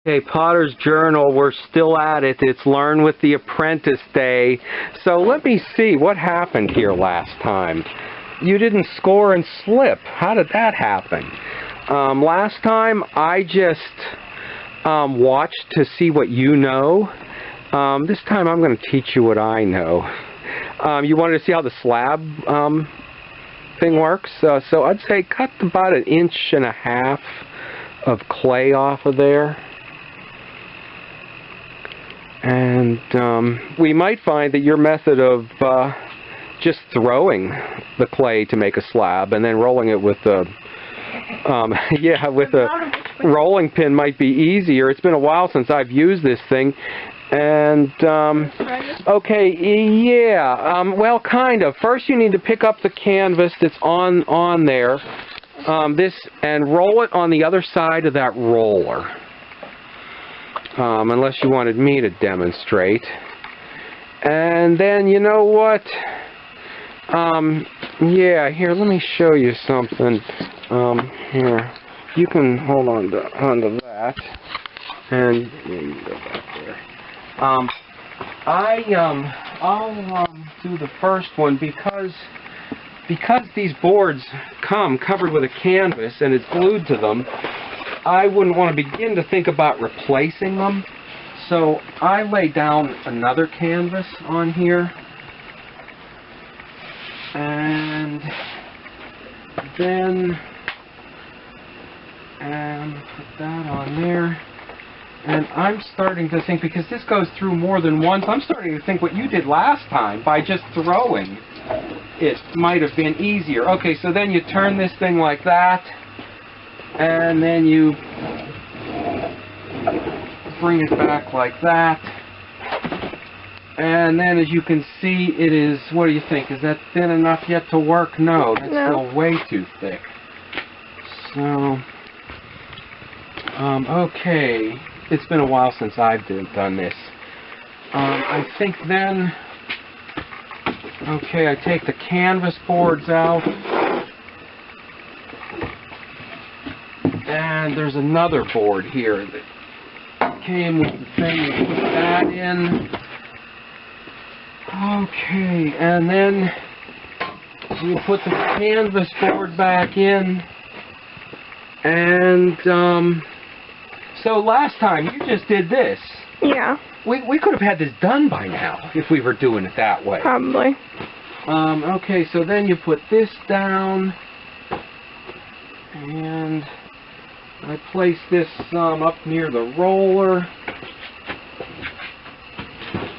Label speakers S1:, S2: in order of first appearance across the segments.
S1: Okay, Potter's Journal, we're still at it. It's Learn with the Apprentice Day. So let me see what happened here last time. You didn't score and slip. How did that happen? Last time I just watched to see what you know. This time I'm going to teach you what I know. You wanted to see how the slab thing works? So I'd say cut about 1.5 inches of clay off of there. And we might find that your method of just throwing the clay to make a slab and then rolling it with a rolling pin might be easier. It's been a while since I've used this thing. And okay, yeah, well, kind of. First you need to pick up the canvas that's on there, and roll it on the other side of that roller. Unless you wanted me to demonstrate. And then, you know what? Yeah, here, let me show you something. Here, you can hold on to that. And yeah, you can go back there. I'll do the first one because these boards come covered with a canvas and it's glued to them. I wouldn't want to begin to think about replacing them, so I lay down another canvas on here, and then put that on there, and I'm starting to think, because this goes through more than once, I'm starting to think what you did last time by just throwing it might have been easier. Okay, so then you turn this thing like that, and then you bring it back like that, and then as you can see, it is, what do you think, is that thin enough yet to work? No, that's still way too thick. So okay, it's been a while since I've done this. I think then, okay, I take the canvas boards out. And there's another board here that came with the thing. You put that in. Okay, and then you put the canvas board back in. And so last time you just did this.
S2: Yeah.
S1: We could have had this done by now if we were doing it that way.
S2: Probably.
S1: Okay, so then you put this down. And I place this up near the roller,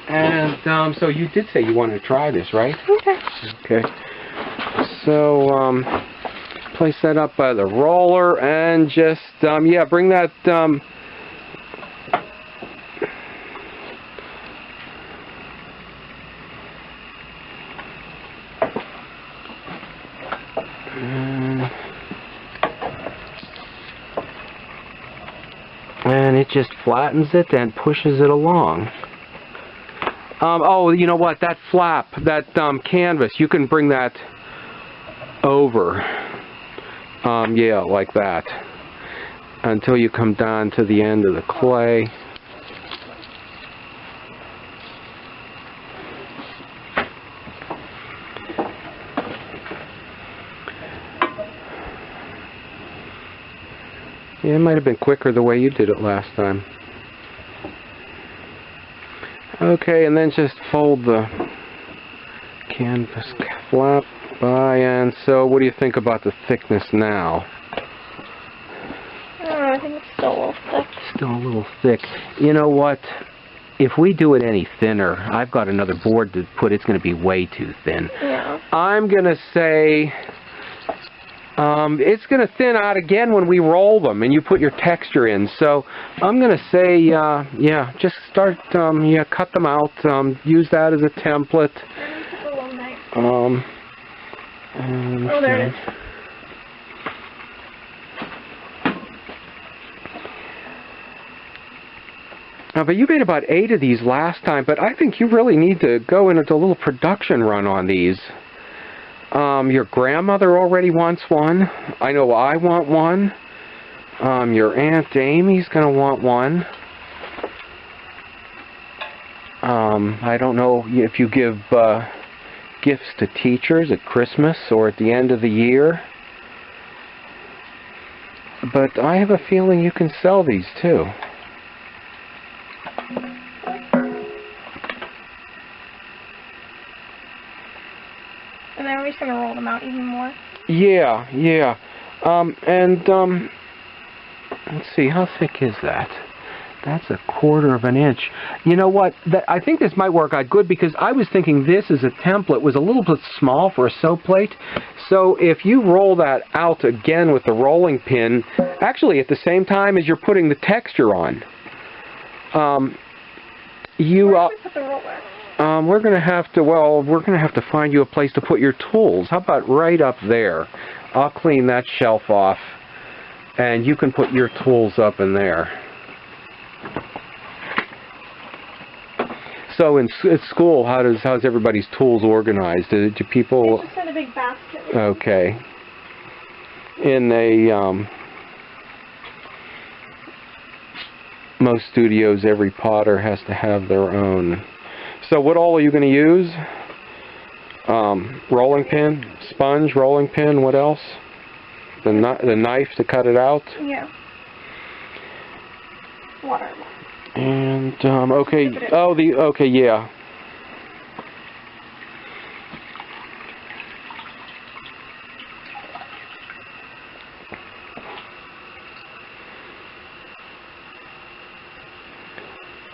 S1: and so you did say you wanted to try this, right?
S2: Okay.
S1: Okay. So place that up by the roller, and just yeah, bring that and it just flattens it and pushes it along. Oh, you know what? That flap, that canvas, you can bring that over. Yeah, like that. Until you come down to the end of the clay. Yeah, it might have been quicker the way you did it last time. Okay, and then just fold the canvas flap by, and so what do you think about the thickness now?
S2: I think it's still a little thick.
S1: Still a little thick. You know what? If we do it any thinner, I've got another board to put, it's going to be way too thin.
S2: Yeah.
S1: I'm going to say it's going to thin out again when we roll them and you put your texture in. So I'm going to say, yeah, just start, yeah, cut them out. Use that as a template.
S2: Oh, there it is.
S1: But you made about 8 of these last time, but I think you really need to go into a little production run on these. Your grandmother already wants one. I know I want one. Your Aunt Amy's going to want one. I don't know if you give gifts to teachers at Christmas or at the end of the year. But I have a feeling you can sell these too.
S2: And then we're just going to roll them out even more.
S1: Yeah. Let's see, how thick is that? That's 1/4 of an inch. You know what? I think this might work out good because I was thinking this as a template was a little bit small for a soap plate. So if you roll that out again with the rolling pin, actually at the same time as you're putting the texture on,
S2: Where do you put the roller?
S1: we're going to have to find you a place to put your tools. How about right up there? I'll clean that shelf off, and you can put your tools up in there. So at school, how's everybody's tools organized? Do people?
S2: It's just in a big basket.
S1: Okay. In a most studios, every potter has to have their own. So what all are you going to use? Rolling pin, sponge, rolling pin. What else? The knife to cut it out.
S2: Yeah. Water.
S1: And okay. Okay, yeah.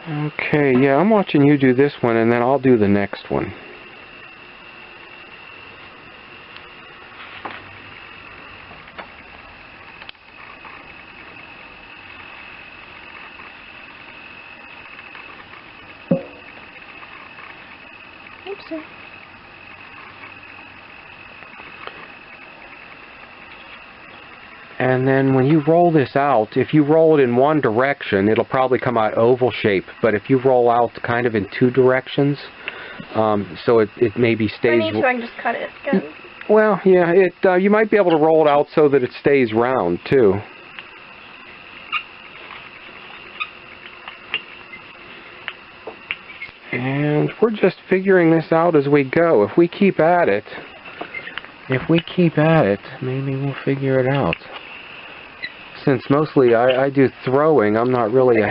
S1: Okay, yeah, I'm watching you do this one, and then I'll do the next one.
S2: Oopsie.
S1: And then when you roll this out, if you roll it in one direction, it'll probably come out oval shape. But if you roll out kind of in two directions, so it maybe stays...
S2: I can just cut it again.
S1: Well, yeah, you might be able to roll it out so that it stays round, too. And we're just figuring this out as we go. If we keep at it, maybe we'll figure it out. Since mostly I do throwing, I'm not really a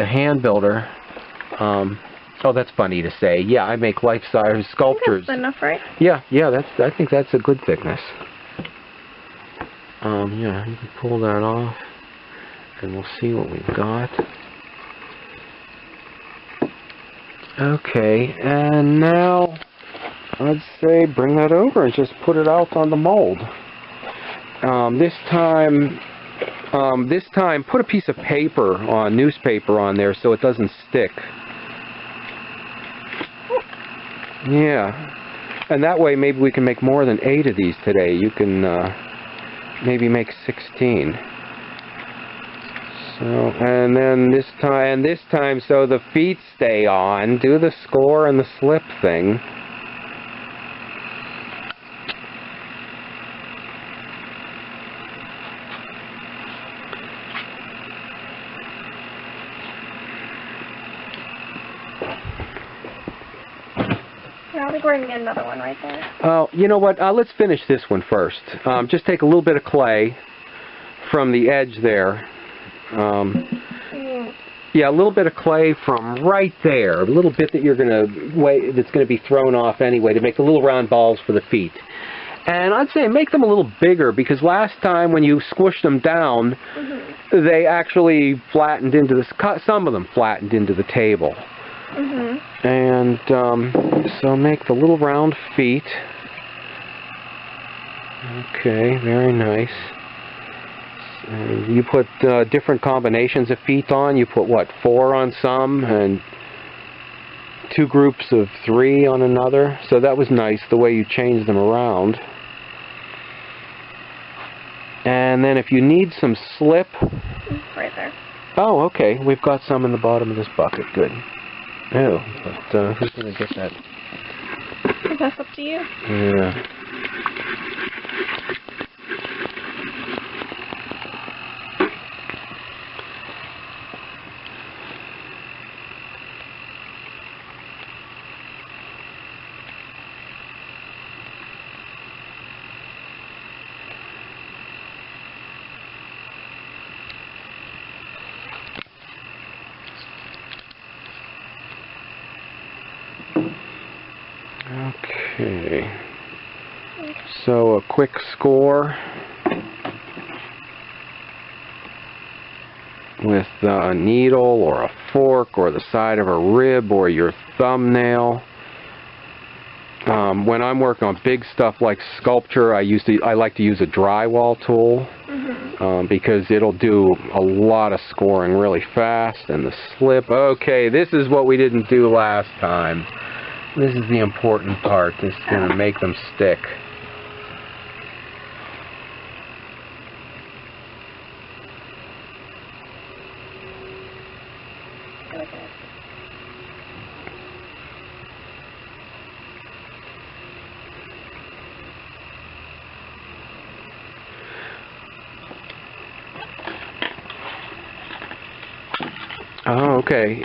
S1: hand builder. Oh, that's funny to say. Yeah, I make life-size sculptures.
S2: That's enough, right?
S1: Yeah. I think that's a good thickness. Yeah, you can pull that off, and we'll see what we've got. Okay, and now I'd say bring that over and just put it out on the mold. This time put a piece of newspaper on there so it doesn't stick. Yeah, and that way maybe we can make more than 8 of these today. You can maybe make 16. So, and then this time, so the feet stay on, do the score and the slip thing.
S2: Yeah, I think we're going to get another one right there.
S1: Oh, you know what? Let's finish this one first. Just take a little bit of clay from the edge there. Yeah, a little bit of clay from right there, a little bit that that's going to be thrown off anyway to make the little round balls for the feet. And I'd say make them a little bigger because last time when you squished them down, they actually flattened into some of them flattened into the table. And so make the little round feet. Okay, very nice. You put different combinations of feet on. You put, what, 4 on some and 2 groups of 3 on another. So that was nice, the way you changed them around. And then if you need some slip...
S2: Right there.
S1: Oh, okay. We've got some in the bottom of this bucket. Good. Oh, but who's going to get that?
S2: That's up to you.
S1: Yeah. Okay. So a quick score with a needle or a fork or the side of a rib or your thumbnail. When I'm working on big stuff like sculpture, I like to use a drywall tool because it'll do a lot of scoring really fast. And the slip. Okay, this is what we didn't do last time. This is the important part. This is going to make them stick. Oh, okay.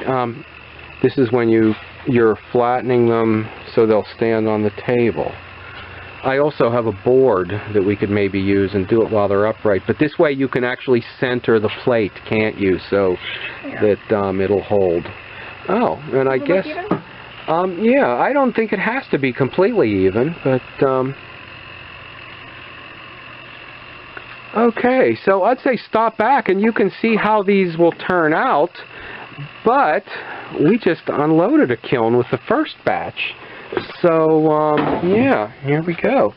S1: This is when you're flattening them so they'll stand on the table. I also have a board that we could maybe use and do it while they're upright. But this way you can actually center the plate, can't you? So that it'll hold. Oh, and I guess... yeah, I don't think it has to be completely even, but... Okay, so I'd say stop back and you can see how these will turn out. But we just unloaded a kiln with the first batch. So, yeah, here we go.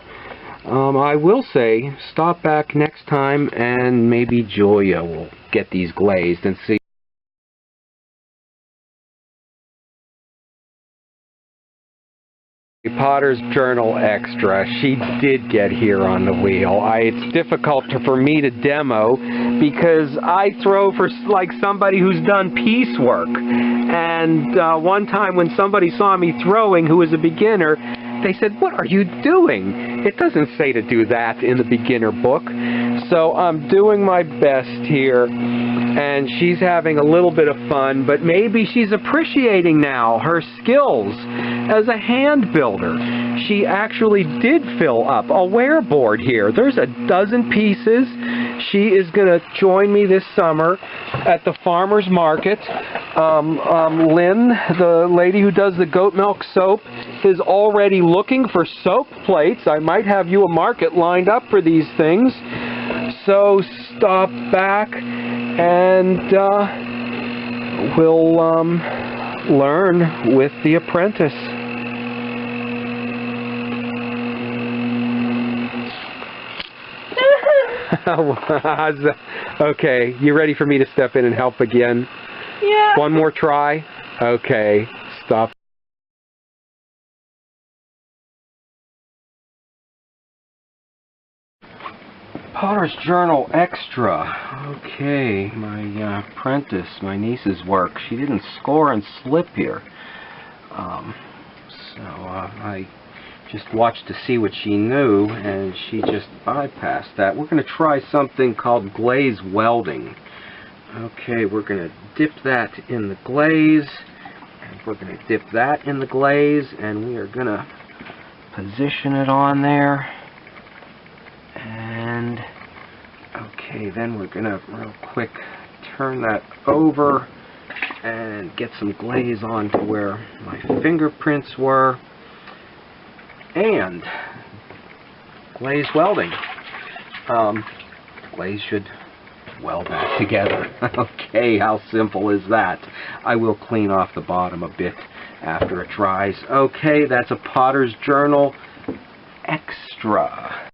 S1: I will say, stop back next time and maybe Julia will get these glazed and see. Potter's Journal Extra. She did get here on the wheel. It's difficult for me to demo because I throw for like somebody who's done piecework. And one time when somebody saw me throwing who was a beginner, they said, "What are you doing? It doesn't say to do that in the beginner book." So I'm doing my best here. And she's having a little bit of fun, but maybe she's appreciating now her skills as a hand builder. She actually did fill up a ware board here. There's a dozen pieces. She is going to join me this summer at the farmer's market. Lynn, the lady who does the goat milk soap, is already looking for soap plates. I might have you a market lined up for these things. So stop back and we'll learn with the apprentice. Okay, you ready for me to step in and help again?
S2: Yeah.
S1: One more try? Okay, stop. Potter's Journal Extra. Okay, my apprentice, my niece's work. She didn't score and slip here. So I just watched to see what she knew, and she just bypassed that. We're going to try something called glaze welding. Okay, we're going to dip that in the glaze, and we're going to dip that in the glaze, and we are going to position it on there. And okay, then we're going to real quick turn that over and get some glaze on to where my fingerprints were. And glaze welding. Glaze should weld that together. Okay, how simple is that? I will clean off the bottom a bit after it dries. Okay, that's a Potter's Journal Extra.